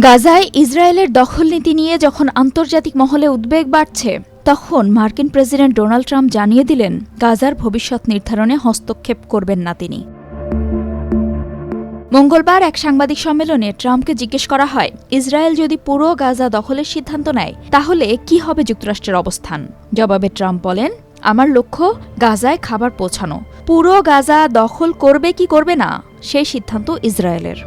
গাজায় ইসরায়েলের দখল নীতি নিয়ে যখন আন্তর্জাতিক মহলে উদ্বেগ বাড়ছে, তখন মার্কিন প্রেসিডেন্ট ডোনাল্ড ট্রাম্প জানিয়ে দিলেন গাজার ভবিষ্যৎ নির্ধারণে হস্তক্ষেপ করবেন না তিনি। মঙ্গলবার এক সাংবাদিক সম্মেলনে ট্রাম্পকে জিজ্ঞেস করা হয়, ইসরায়েল যদি পুরো গাজা দখলের সিদ্ধান্ত নেয় তাহলে কি হবে যুক্তরাষ্ট্রের অবস্থান। জবাবে ট্রাম্প বলেন, আমার লক্ষ্য গাজায় খাবার পৌঁছানো। পুরো গাজা দখল করবে কি করবে না সেই সিদ্ধান্ত ইসরায়েলের।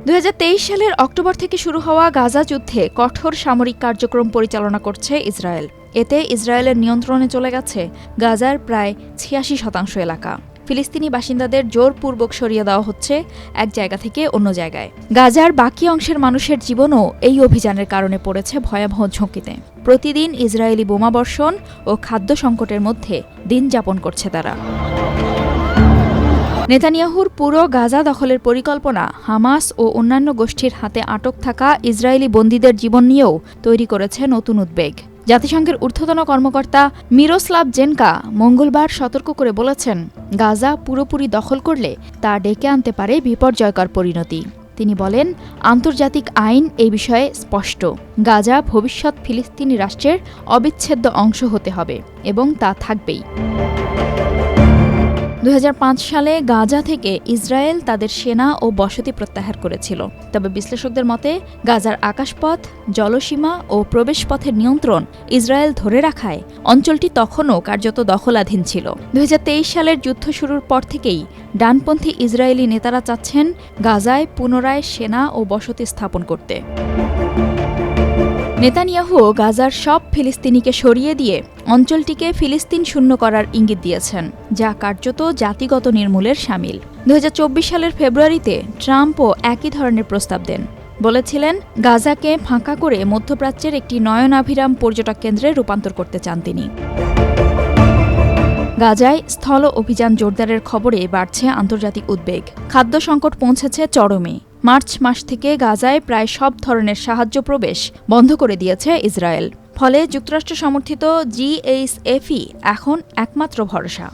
2023 সালের অক্টোবর থেকে শুরু হওয়া গাজা যুদ্ধে কঠোর সামরিক কার্যক্রম পরিচালনা করছে ইসরায়েল। এতে ইসরায়েলের নিয়ন্ত্রণে চলে গেছে গাজার প্রায় 86% এলাকা। ফিলিস্তিনি বাসিন্দাদের জোরপূর্বক সরিয়ে দেওয়া হচ্ছে এক জায়গা থেকে অন্য জায়গায়। গাজার বাকি অংশের মানুষের জীবনও এই অভিযানের কারণে পড়েছে ভয়াবহ ঝুঁকিতে। প্রতিদিন ইসরায়েলি বোমাবর্ষণ ও খাদ্য সংকটের মধ্যে দিন যাপন করছে তারা। নেতানিয়াহুর পুরো গাজা দখলের পরিকল্পনা হামাস ও অন্যান্য গোষ্ঠীর হাতে আটক থাকা ইসরায়েলি বন্দীদের জীবন নিয়েও তৈরি করেছে নতুন উদ্বেগ। জাতিসংঘের ঊর্ধ্বতন কর্মকর্তা মিরোস্লাভ জেনকা মঙ্গলবার সতর্ক করে বলেছেন, গাজা পুরোপুরি দখল করলে তা ডেকে আনতে পারে বিপর্যয়কর পরিণতি। তিনি বলেন, আন্তর্জাতিক আইন এই বিষয়ে স্পষ্ট। গাজা ভবিষ্যৎ ফিলিস্তিনি রাষ্ট্রের অবিচ্ছেদ্য অংশ হতে হবে এবং তা থাকবেই। 2005 সালে গাজা থেকে ইসরায়েল তাদের সেনা ও বসতি প্রত্যাহার করেছিল। তবে বিশ্লেষকদের মতে গাজার আকাশপথ, জলসীমা ও প্রবেশপথের নিয়ন্ত্রণ ইসরায়েল ধরে রাখায় অঞ্চলটি তখনও কার্যত দখলাধীন ছিল। 2023 সালের যুদ্ধ শুরুর পর থেকেই ডানপন্থী ইসরায়েলি নেতারা চাচ্ছেন গাজায় পুনরায় সেনা ও বসতি স্থাপন করতে। নেতানিয়াহু গাজার সব ফিলিস্তিনিকে সরিয়ে দিয়ে অঞ্চলটিকে ফিলিস্তিন শূন্য করার ইঙ্গিত দিয়েছেন, যা কার্যত জাতিগত নির্মূলের শামিল। 2024 সালের ফেব্রুয়ারিতে ট্রাম্পও একই ধরনের প্রস্তাব দেন। বলেছিলেন, গাজাকে ফাঁকা করে মধ্যপ্রাচ্যের একটি নয়নাভিরাম পর্যটক কেন্দ্রে রূপান্তর করতে চান তিনি। গাজায় স্থল অভিযান জোরদারের খবরে বাড়ছে আন্তর্জাতিক উদ্বেগ। খাদ্য সংকট পৌঁছেছে চরমে। মার্চ মাস থেকে গাজায় প্রায় সব ধরনের সাহায্য প্রবেশ বন্ধ করে দিয়েছে ইসরায়েল। ফলে যুক্তরাষ্ট্র সমর্থিত GHFই এখন একমাত্র ভরসা।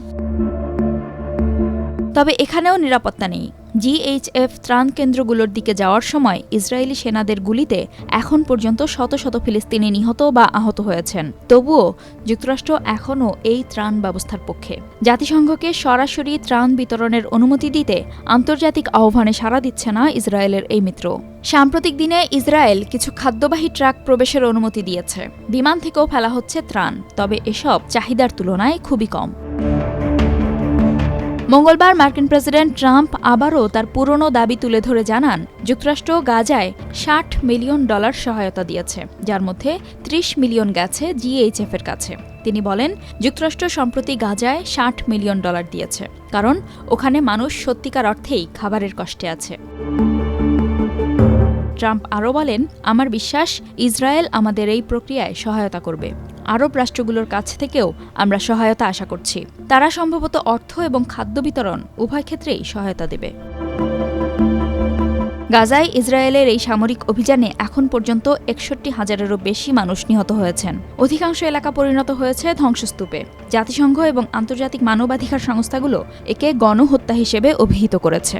তবে এখানেও নিরাপত্তা নেই। GHF ত্রাণ কেন্দ্রগুলোর দিকে যাওয়ার সময় ইসরায়েলি সেনাদের গুলিতে এখন পর্যন্ত শত শত ফিলিস্তিনি নিহত বা আহত হয়েছেন। তবুও যুক্তরাষ্ট্র এখনও এই ত্রাণ ব্যবস্থার পক্ষে। জাতিসংঘকে সরাসরি ত্রাণ বিতরণের অনুমতি দিতে আন্তর্জাতিক আহ্বানে সাড়া দিচ্ছে না ইসরায়েলের এই মিত্র। সাম্প্রতিক দিনে ইসরায়েল কিছু খাদ্যবাহী ট্রাক প্রবেশের অনুমতি দিয়েছে। বিমান থেকেও ফেলা হচ্ছে ত্রাণ, তবে এসব চাহিদার তুলনায় খুবই কম। মঙ্গলবার মার্কিন প্রেসিডেন্ট ট্রাম্প আবারও তার পুরনো দাবি তুলে ধরে জানান, যুক্তরাষ্ট্র গাজায় $60 মিলিয়ন সহায়তা দিয়েছে, যার মধ্যে 30 মিলিয়ন গেছে GHF এর কাছে। তিনি বলেন, যুক্তরাষ্ট্র সম্প্রতি গাজায় $60 মিলিয়ন দিয়েছে, কারণ ওখানে মানুষ সত্যিকার অর্থেই খাবারের কষ্টে আছে। ট্রাম্প আরও বলেন, আমার বিশ্বাস ইসরায়েল আমাদের এই প্রক্রিয়ায় সহায়তা করবে। আরব রাষ্ট্রগুলোর কাছ থেকেও আমরা সহায়তা আশা করছি। তারা সম্ভবত অর্থ এবং খাদ্য বিতরণ উভয় ক্ষেত্রেই সহায়তা দেবে। গাজায় ইসরায়েলের এই সামরিক অভিযানে এখন পর্যন্ত 61,000-এরও বেশি মানুষ নিহত হয়েছেন। অধিকাংশ এলাকা পরিণত হয়েছে ধ্বংসস্তূপে। জাতিসংঘ এবং আন্তর্জাতিক মানবাধিকার সংস্থাগুলো একে গণহত্যা হিসেবে অভিহিত করেছে।